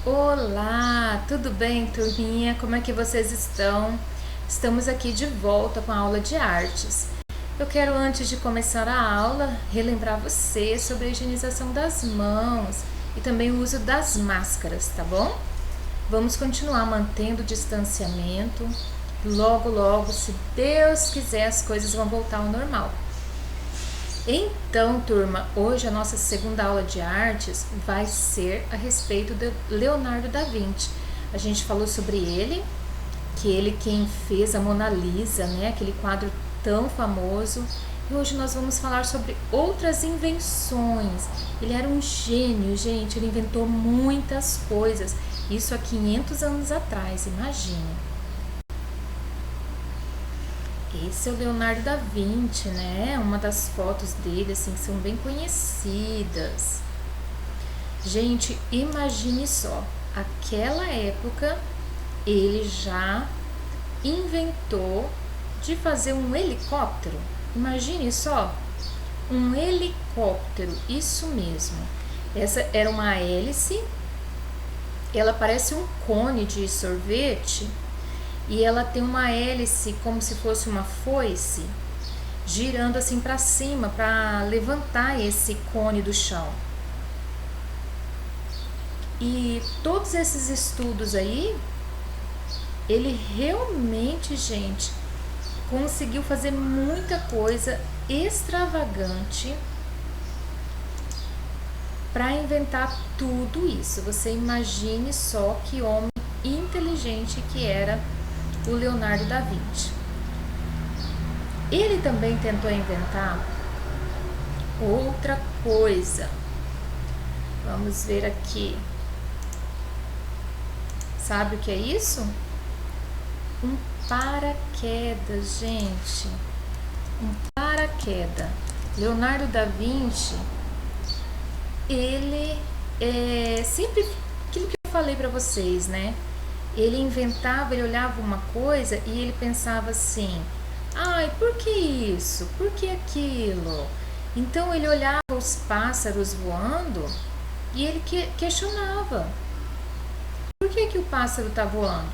Olá, tudo bem, turminha? Como é que vocês estão? Estamos aqui de volta com a aula de artes. Eu quero, antes de começar a aula, relembrar você sobre a higienização das mãos e também o uso das máscaras, tá bom? Vamos continuar mantendo o distanciamento. Logo, logo, se Deus quiser, as coisas vão voltar ao normal. Então, turma, hoje a nossa segunda aula de artes vai ser a respeito de Leonardo da Vinci. A gente falou sobre ele, que ele quem fez a Mona Lisa, né? Aquele quadro tão famoso. E hoje nós vamos falar sobre outras invenções. Ele era um gênio, gente. Ele inventou muitas coisas. Isso há 500 anos atrás, imagine. Esse é o Leonardo da Vinci, né? Uma das fotos dele, assim, que são bem conhecidas. Gente, imagine só, aquela época ele já inventou de fazer um helicóptero. Imagine só, um helicóptero, isso mesmo. Essa era uma hélice, ela parece um cone de sorvete. E ela tem uma hélice como se fosse uma foice, girando assim para cima para levantar esse cone do chão. E todos esses estudos aí, ele realmente, gente, conseguiu fazer muita coisa extravagante para inventar tudo isso. Você imagine só que homem inteligente que era o Leonardo da Vinci. Ele também tentou inventar outra coisa. Vamos ver aqui. Sabe o que é isso? Um paraquedas, gente. Um paraquedas. Leonardo da Vinci, ele sempre aquilo que eu falei para vocês, né? Ele inventava, ele olhava uma coisa e ele pensava assim: ai, por que isso? Por que aquilo? Então ele olhava os pássaros voando e ele questionava: por que o pássaro está voando?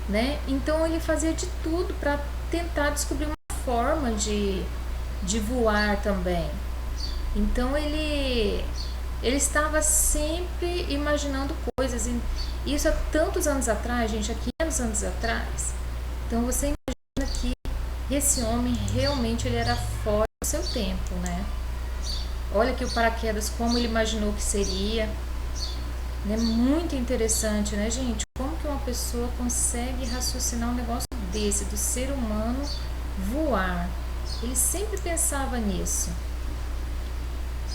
Né? Então ele fazia de tudo para tentar descobrir uma forma de voar também. Então ele estava sempre imaginando coisas, e isso há tantos anos atrás, gente, há 500 anos atrás. Então você imagina que esse homem realmente ele era fora do seu tempo, né? Olha aqui o paraquedas, como ele imaginou que seria. É muito interessante, né, gente? Como que uma pessoa consegue raciocinar um negócio desse, do ser humano voar? Ele sempre pensava nisso.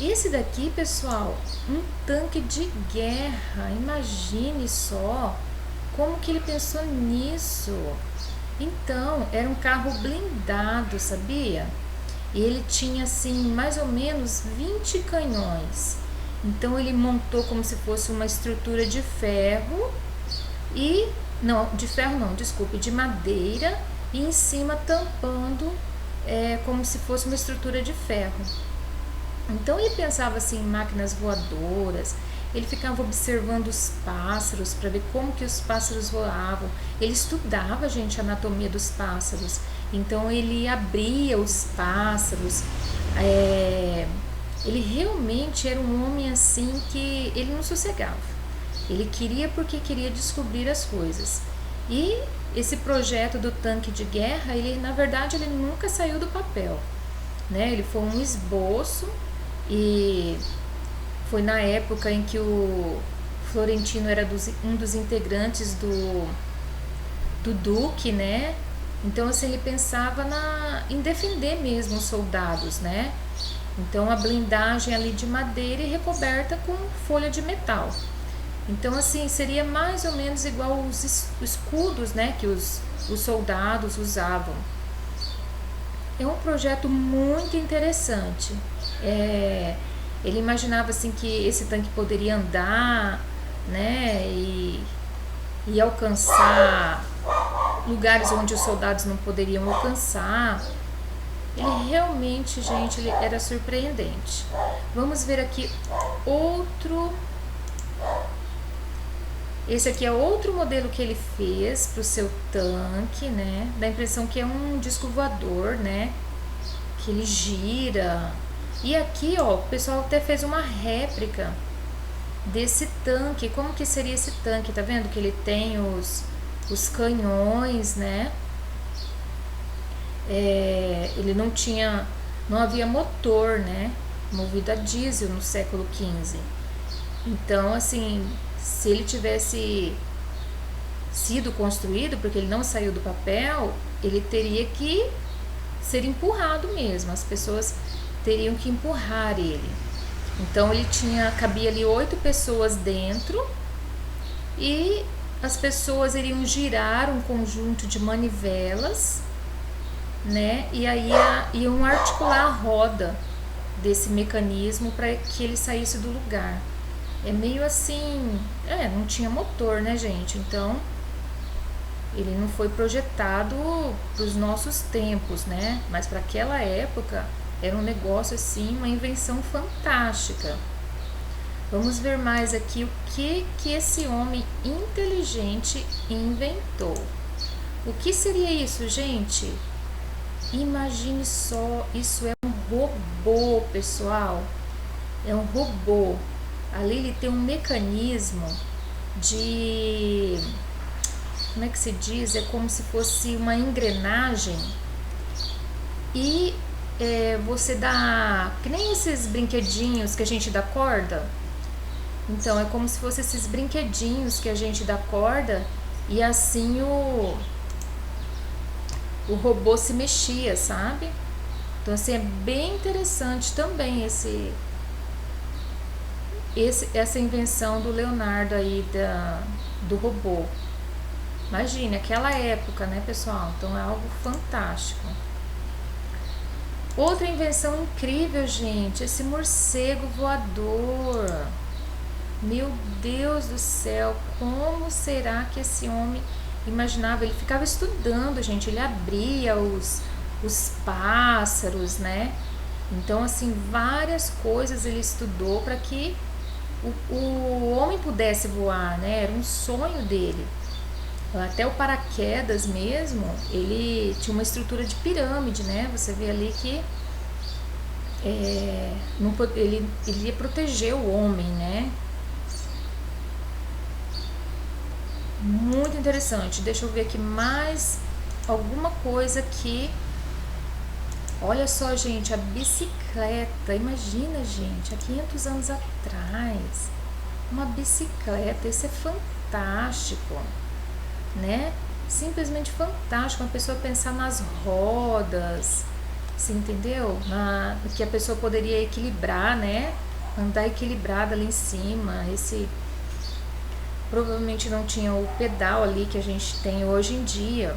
Esse daqui, pessoal, um tanque de guerra. Imagine só como que ele pensou nisso. Então, era um carro blindado, sabia? E ele tinha, assim, mais ou menos 20 canhões. Então, ele montou como se fosse uma estrutura de ferro e... Não, de ferro não, desculpe, de madeira. E em cima tampando como se fosse uma estrutura de ferro. Então ele pensava assim em máquinas voadoras, ele ficava observando os pássaros para ver como que os pássaros voavam. Ele estudava, gente, a anatomia dos pássaros. Então ele abria os pássaros. Ele realmente era um homem assim que ele não sossegava. Ele queria porque queria descobrir as coisas. E esse projeto do tanque de guerra, ele na verdade ele nunca saiu do papel, né? Ele foi um esboço. E foi na época em que o Florentino era um dos integrantes do Duque, né? Então assim, ele pensava em defender mesmo os soldados, né? Então a blindagem ali de madeira e recoberta com folha de metal. Então assim, seria mais ou menos igual os escudos, né, que os soldados usavam. É um projeto muito interessante. Ele imaginava assim que esse tanque poderia andar, né, e alcançar lugares onde os soldados não poderiam alcançar. Ele realmente, gente, ele era surpreendente. Vamos ver aqui Esse aqui é outro modelo que ele fez para o seu tanque, né? Dá a impressão que é um disco voador, né? Que ele gira. E aqui, ó, o pessoal até fez uma réplica desse tanque. Como que seria esse tanque? Tá vendo que ele tem os canhões, né? Ele não havia motor, né? Movido a diesel no século XV. Então, assim, se ele tivesse sido construído, porque ele não saiu do papel, ele teria que ser empurrado mesmo. As pessoas teriam que empurrar ele. Então ele cabia ali 8 pessoas dentro e as pessoas iriam girar um conjunto de manivelas, né? E aí iam articular a roda desse mecanismo para que ele saísse do lugar. É meio assim, não tinha motor, né, gente? Então ele não foi projetado para os nossos tempos, né? Mas para aquela época era um negócio assim, uma invenção fantástica. Vamos ver mais aqui o que esse homem inteligente inventou. O que seria isso, gente? Imagine só, isso é um robô, pessoal. É um robô. Ali ele tem um mecanismo de... Como é que se diz? É como se fosse uma engrenagem. E você dá... Que nem esses brinquedinhos que a gente dá corda. Então, é como se fosse esses brinquedinhos que a gente dá corda. E assim o robô se mexia, sabe? Então, assim, é bem interessante também essa invenção do Leonardo aí do robô. Imagine, aquela época, né, pessoal? Então é algo fantástico. Outra invenção incrível, gente, esse morcego voador. Meu Deus do céu, como será que esse homem imaginava? Ele ficava estudando, gente, ele abria os pássaros, né? Então, assim, várias coisas ele estudou para que o homem pudesse voar, né? Era um sonho dele. Até o paraquedas mesmo, ele tinha uma estrutura de pirâmide, né? Você vê ali que ele ia proteger o homem, né? Muito interessante. Deixa eu ver aqui mais alguma coisa aqui. Olha só, gente, a bicicleta. Imagina, gente, há 500 anos atrás, uma bicicleta. Isso é fantástico, né? Simplesmente fantástico. Uma pessoa pensar nas rodas, você entendeu? Que a pessoa poderia equilibrar, né? Andar equilibrada ali em cima. Provavelmente não tinha o pedal ali que a gente tem hoje em dia.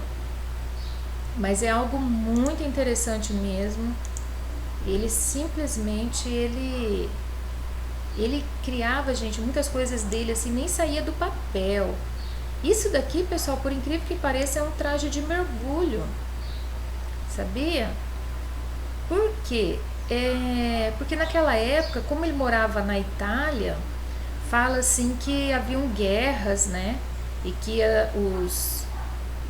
Mas é algo muito interessante mesmo. Ele simplesmente, ele criava, gente, muitas coisas dele assim, nem saía do papel. Isso daqui, pessoal, por incrível que pareça, é um traje de mergulho. Sabia? Por quê? Porque naquela época, como ele morava na Itália, fala assim que haviam guerras, né? E que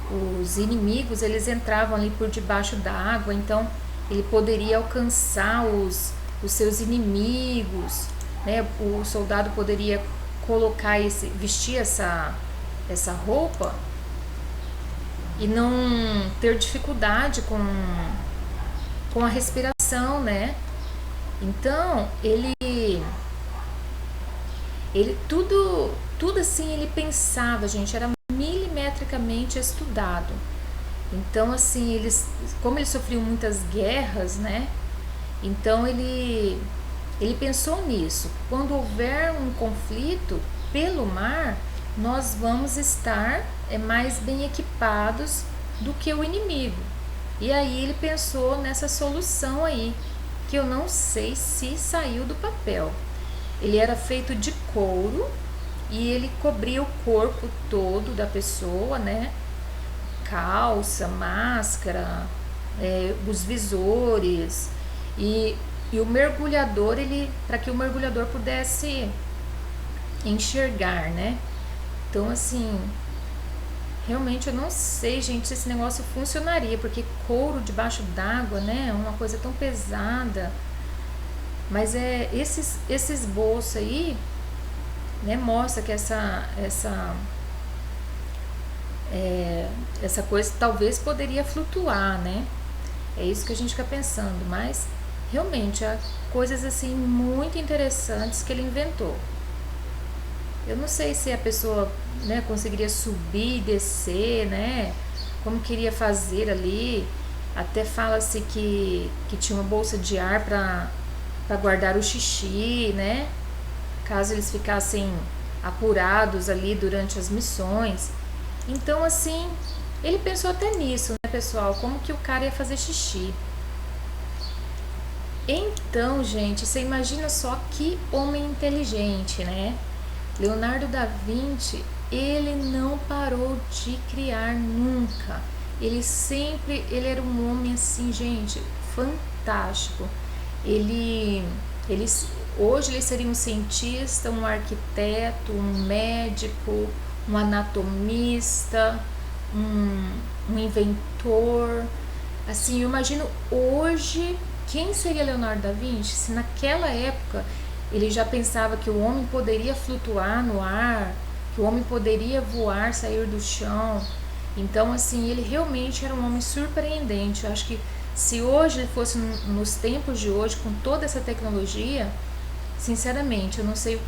os inimigos, eles entravam ali por debaixo d'água, então ele poderia alcançar os seus inimigos, né? O soldado poderia vestir essa roupa e não ter dificuldade com a respiração, né? Então, ele tudo assim ele pensava, gente, era milimetricamente estudado. Então, assim, como eles sofriam muitas guerras, né? Então ele pensou nisso. Quando houver um conflito pelo mar, nós vamos estar mais bem equipados do que o inimigo. E aí ele pensou nessa solução aí, que eu não sei se saiu do papel. Ele era feito de couro e ele cobria o corpo todo da pessoa, né? Calça, máscara, os visores e o mergulhador, para que o mergulhador pudesse enxergar, né? Então, assim, realmente eu não sei, gente, se esse negócio funcionaria, porque couro debaixo d'água, né? É uma coisa tão pesada. Mas esse esboço aí, né, mostra que essa coisa talvez poderia flutuar, né? É isso que a gente fica pensando, mas realmente há coisas assim muito interessantes que ele inventou. Eu não sei se a pessoa, né, conseguiria subir e descer, né? Como queria fazer ali. Até fala-se que tinha uma bolsa de ar para guardar o xixi, né? Caso eles ficassem apurados ali durante as missões. Então, assim, ele pensou até nisso, né, pessoal? Como que o cara ia fazer xixi. Então, gente, você imagina só que homem inteligente, né? Leonardo da Vinci, ele não parou de criar nunca. Ele era um homem assim, gente, fantástico. Ele, ele, hoje ele seria um cientista, um arquiteto, um médico, um anatomista, um inventor. Assim, eu imagino hoje quem seria Leonardo da Vinci se naquela época ele já pensava que o homem poderia flutuar no ar, que o homem poderia voar, sair do chão. Então, assim, ele realmente era um homem surpreendente. Eu acho que se hoje ele fosse nos tempos de hoje, com toda essa tecnologia, sinceramente, eu não sei,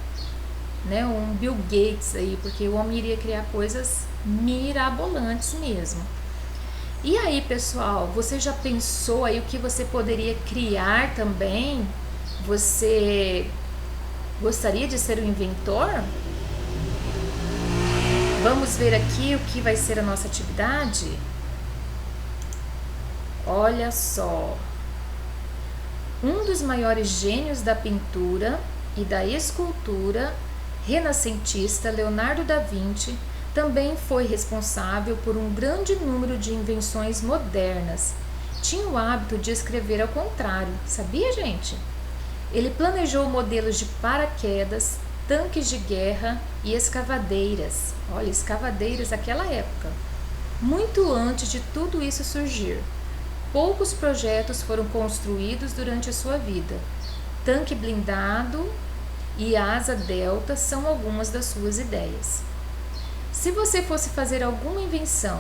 né, um Bill Gates aí, porque o homem iria criar coisas mirabolantes mesmo. E aí, pessoal, você já pensou aí o que você poderia criar também? Você gostaria de ser um inventor? Vamos ver aqui o que vai ser a nossa atividade? Olha só. Um dos maiores gênios da pintura e da escultura renascentista, Leonardo da Vinci, também foi responsável por um grande número de invenções modernas. Tinha o hábito de escrever ao contrário, sabia, gente? Ele planejou modelos de paraquedas, tanques de guerra e escavadeiras. Olha, escavadeiras daquela época. Muito antes de tudo isso surgir, poucos projetos foram construídos durante a sua vida. Tanque blindado e asa delta são algumas das suas ideias. Se você fosse fazer alguma invenção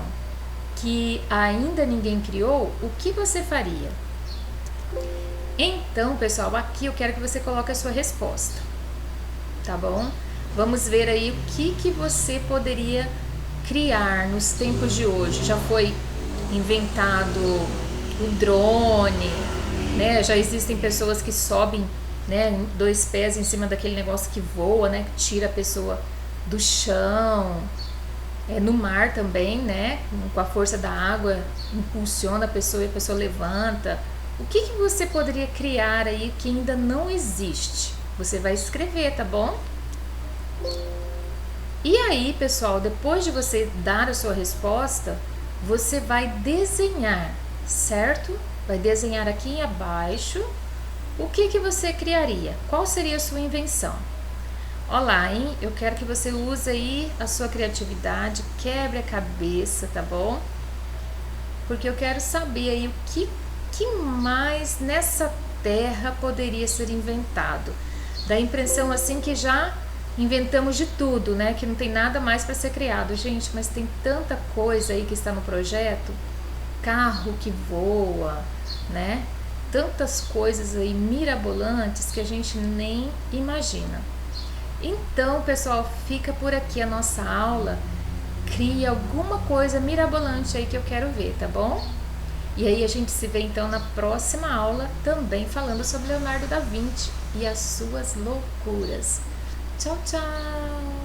que ainda ninguém criou, o que você faria? Então, pessoal, aqui eu quero que você coloque a sua resposta, tá bom? Vamos ver aí o que você poderia criar nos tempos de hoje. Já foi inventado o drone, né? Já existem pessoas que sobem, né, 2 pés em cima daquele negócio que voa, né, que tira a pessoa do chão. No mar também, né, com a força da água, impulsiona a pessoa e a pessoa levanta. O que você poderia criar aí que ainda não existe? Você vai escrever, tá bom? E aí, pessoal, depois de você dar a sua resposta, você vai desenhar, certo? Vai desenhar aqui abaixo o que você criaria. Qual seria a sua invenção? Olá, hein? Eu quero que você use aí a sua criatividade, quebre a cabeça, tá bom? Porque eu quero saber aí o que mais nessa terra poderia ser inventado. Dá a impressão assim que já inventamos de tudo, né? Que não tem nada mais para ser criado. Gente, mas tem tanta coisa aí que está no projeto. Carro que voa, né? Tantas coisas aí mirabolantes que a gente nem imagina. Então, pessoal, fica por aqui a nossa aula. Crie alguma coisa mirabolante aí que eu quero ver, tá bom? E aí a gente se vê então na próxima aula, também falando sobre Leonardo da Vinci e as suas loucuras. Tchau, tchau!